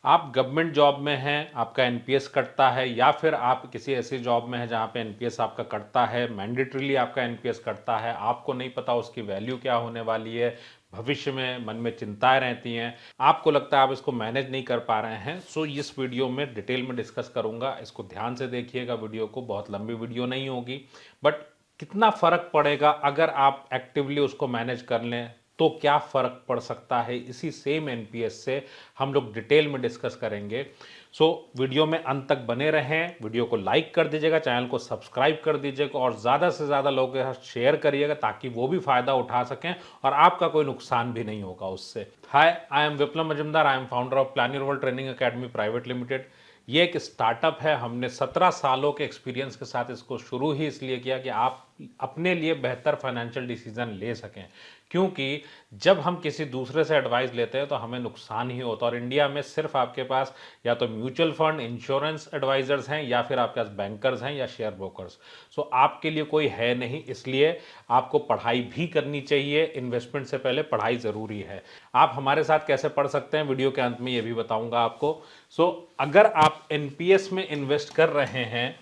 आप government job में हैं, आपका एनपीएस कटता है, या फिर आप किसी ऐसी जॉब में हैं जहां पे एनपीएस आपका कटता है, मैंडेटरीली आपका एनपीएस कटता है, आपको नहीं पता उसकी वैल्यू क्या होने वाली है, भविष्य में मन में चिंताएं रहती हैं, आपको लगता है आप इसको मैनेज नहीं कर पा रहे हैं, सो इस वीडियो में डिटेल में डिस्कस करूंगा। इसको ध्यान से देखिएगा, वीडियो को, बहुत लंबी वीडियो नहीं होगी, बट कितना फर्क पड़ेगा अगर आप एक्टिवली उसको मैनेज कर लें, तो क्या फर्क पड़ सकता है, इसी सेम एनपीएस से हम लोग डिटेल में डिस्कस करेंगे। सो वीडियो में अंत तक बने रहें, वीडियो को लाइक कर दीजिएगा, चैनल को सब्सक्राइब कर दीजिएगा और ज़्यादा से ज़्यादा लोगों के साथ शेयर करिएगा ताकि वो भी फ़ायदा उठा सकें और आपका कोई नुकसान भी नहीं होगा उससे। Hi, I am Viplav Majumdar, I am founder of plan your world training academy private limited. ये एक स्टार्टअप है, हमने 17 सालों के एक्सपीरियंस के साथ इसको शुरू ही इसलिए किया कि आप अपने लिए बेहतर फाइनेंशियल डिसीजन ले सकें, क्योंकि जब हम किसी दूसरे से एडवाइस लेते हैं तो हमें नुकसान ही होता है। और इंडिया में सिर्फ आपके पास या तो म्यूचुअल फंड, इंश्योरेंस एडवाइजर्स हैं, या फिर आपके पास बैंकर्स हैं या शेयर ब्रोकर्स। सो आपके लिए कोई है नहीं, इसलिए आपको पढ़ाई भी करनी चाहिए। इन्वेस्टमेंट से पहले पढ़ाई ज़रूरी है। आप हमारे साथ कैसे पढ़ सकते हैं, वीडियो के अंत में ये भी बताऊंगा आपको। सो अगर आप एनपीएस में इन्वेस्ट कर रहे हैं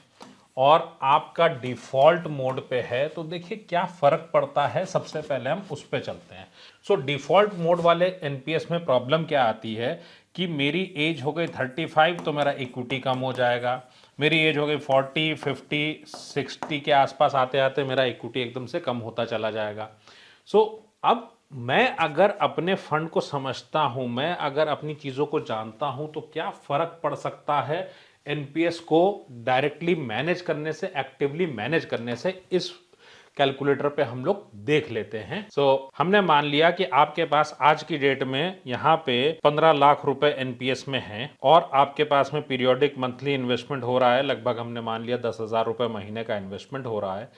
और आपका डिफॉल्ट मोड पे है, तो देखिए क्या फर्क पड़ता है। सबसे पहले हम उस पे चलते हैं। सो डिफॉल्ट मोड वाले एनपीएस में प्रॉब्लम क्या आती है कि मेरी एज हो गई 35 तो मेरा इक्विटी कम हो जाएगा, मेरी एज हो गई 40, 50, 60 के आसपास आते आते मेरा इक्विटी एकदम से कम होता चला जाएगा। सो अब मैं अगर अपने फंड को समझता हूं, मैं अगर अपनी चीज़ों को जानता हूं, तो क्या फर्क पड़ सकता है एनपीएस को डायरेक्टली मैनेज करने से, एक्टिवली मैनेज करने से। इस कैलकुलेटर पे हम लोग देख लेते हैं। हमने मान लिया कि आपके पास आज की डेट में यहाँ पे 15 लाख रुपए एनपीएस में हैं और आपके पास में पीरियोडिक मंथली इन्वेस्टमेंट हो रहा है, लगभग हमने मान लिया 10,000 रुपए महीने का इन्वेस्टमेंट हो रहा है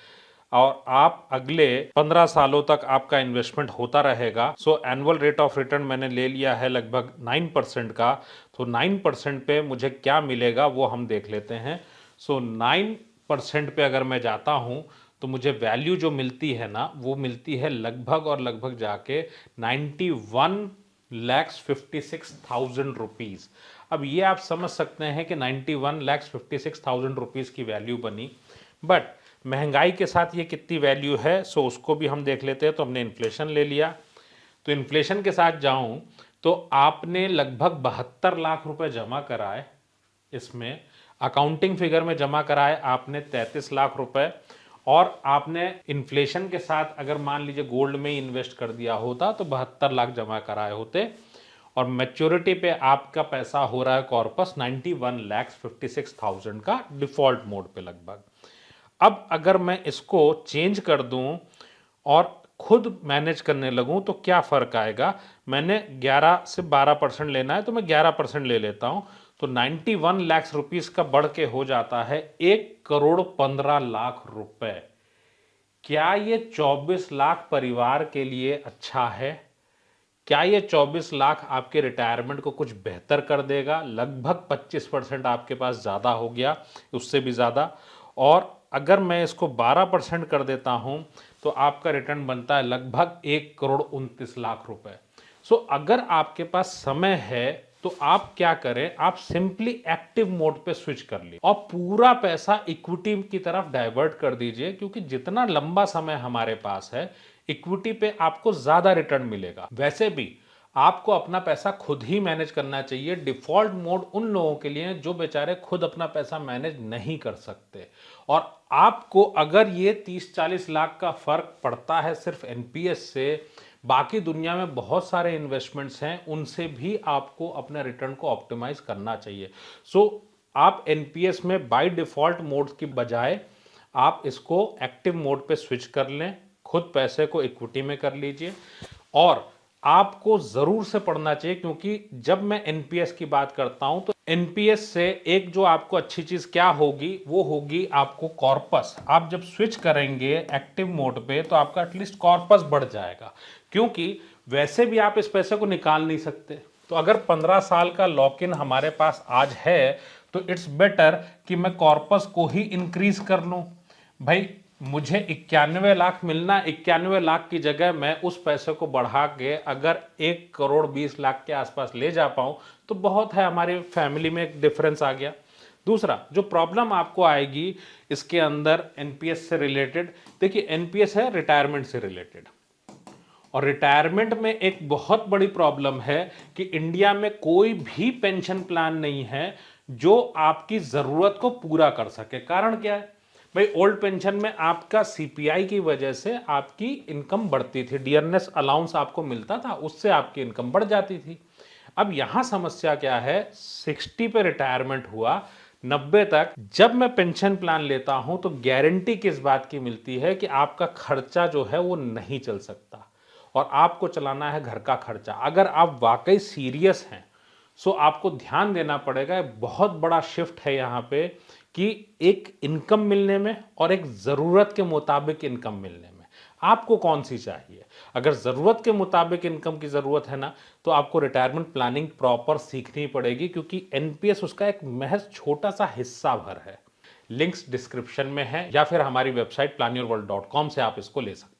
और आप अगले 15 सालों तक आपका इन्वेस्टमेंट होता रहेगा। सो एनुअल रेट ऑफ रिटर्न मैंने ले लिया है लगभग 9% का। तो 9% पे मुझे क्या मिलेगा वो हम देख लेते हैं। सो 9% पे अगर मैं जाता हूं तो मुझे वैल्यू जो मिलती है ना, वो मिलती है लगभग और लगभग जाके 91,56,000 रुपीज़। अब ये आप समझ सकते हैं कि 91,56,000 रुपीज़ की वैल्यू बनी, बट महंगाई के साथ ये कितनी वैल्यू है, सो उसको भी हम देख लेते हैं। तो हमने इन्फ्लेशन ले लिया, तो इन्फ्लेशन के साथ जाऊं तो आपने लगभग 72 लाख रुपए जमा कराए, इसमें अकाउंटिंग फिगर में जमा कराए आपने 33 लाख रुपए, और आपने इन्फ्लेशन के साथ अगर मान लीजिए गोल्ड में ही इन्वेस्ट कर दिया होता तो 72 लाख जमा कराए होते, और मैच्योरिटी पे आपका पैसा हो रहा है कॉर्पस 91,56,000 का डिफॉल्ट मोड पे लगभग। अब अगर मैं इसको चेंज कर दूं और खुद मैनेज करने लगूं तो क्या फ़र्क आएगा। मैंने 11 से 12% लेना है तो मैं 11% ले लेता हूं, तो 91 लाख रुपीस का बढ़ के हो जाता है 1,15,00,000 रुपए। क्या ये 24 लाख परिवार के लिए अच्छा है? क्या ये 24 लाख आपके रिटायरमेंट को कुछ बेहतर कर देगा? लगभग 25% आपके पास ज़्यादा हो गया, उससे भी ज़्यादा। और अगर मैं इसको 12% कर देता हूं तो आपका रिटर्न बनता है लगभग 1,29,00,000 रुपए। सो अगर आपके पास समय है तो आप क्या करें, आप सिंपली एक्टिव मोड पे स्विच कर लीजिए और पूरा पैसा इक्विटी की तरफ डाइवर्ट कर दीजिए, क्योंकि जितना लंबा समय हमारे पास है इक्विटी पे आपको ज्यादा रिटर्न मिलेगा। वैसे भी आपको अपना पैसा खुद ही मैनेज करना चाहिए। डिफॉल्ट मोड उन लोगों के लिए जो बेचारे खुद अपना पैसा मैनेज नहीं कर सकते, और आपको अगर ये 30-40 लाख का फर्क पड़ता है सिर्फ एनपीएस से, बाकी दुनिया में बहुत सारे इन्वेस्टमेंट्स हैं, उनसे भी आपको अपने रिटर्न को ऑप्टिमाइज करना चाहिए। आप एनपीएस में बाय डिफॉल्ट मोड की बजाय आप इसको एक्टिव मोड पे स्विच कर लें, खुद पैसे को इक्विटी में कर लीजिए। और आपको जरूर से पढ़ना चाहिए, क्योंकि जब मैं एनपीएस की बात करता हूं तो एनपीएस से एक जो आपको अच्छी चीज क्या होगी, वो होगी आपको कॉर्पस। आप जब स्विच करेंगे एक्टिव मोड पे तो आपका एटलीस्ट कॉर्पस बढ़ जाएगा, क्योंकि वैसे भी आप इस पैसे को निकाल नहीं सकते। तो अगर 15 साल का लॉक इन हमारे पास आज है तो इट्स बेटर कि मैं कॉर्पस को ही इंक्रीज कर लूं। भाई मुझे 91 लाख मिलना, 91 लाख की जगह मैं उस पैसे को बढ़ा के अगर 1,20,00,000 के आसपास ले जा पाऊं तो बहुत है, हमारे फैमिली में एक डिफरेंस आ गया। दूसरा जो प्रॉब्लम आपको आएगी इसके अंदर एनपीएस से रिलेटेड, देखिए एनपीएस है रिटायरमेंट से रिलेटेड, और रिटायरमेंट में एक बहुत बड़ी प्रॉब्लम है कि इंडिया में कोई भी पेंशन प्लान नहीं है जो आपकी जरूरत को पूरा कर सके। कारण क्या है भाई, ओल्ड पेंशन में आपका सीपीआई की वजह से आपकी इनकम बढ़ती थी, डियरनेस अलाउंस आपको मिलता था, उससे आपकी इनकम बढ़ जाती थी। अब यहां समस्या क्या है, 60 पे रिटायरमेंट हुआ, 90 तक जब मैं पेंशन प्लान लेता हूं तो गारंटी किस बात की मिलती है कि आपका खर्चा जो है वो नहीं चल सकता, और आपको चलाना है घर का खर्चा। अगर आप वाकई सीरियस हैं सो आपको ध्यान देना पड़ेगा। बहुत बड़ा शिफ्ट है यहाँ पे कि एक इनकम मिलने में और एक ज़रूरत के मुताबिक इनकम मिलने में, आपको कौन सी चाहिए। अगर ज़रूरत के मुताबिक इनकम की ज़रूरत है ना, तो आपको रिटायरमेंट प्लानिंग प्रॉपर सीखनी पड़ेगी, क्योंकि एनपीएस उसका एक महज छोटा सा हिस्सा भर है। लिंक्स डिस्क्रिप्शन में है या फिर हमारी वेबसाइट planyourworld.com से आप इसको ले सकते हैं।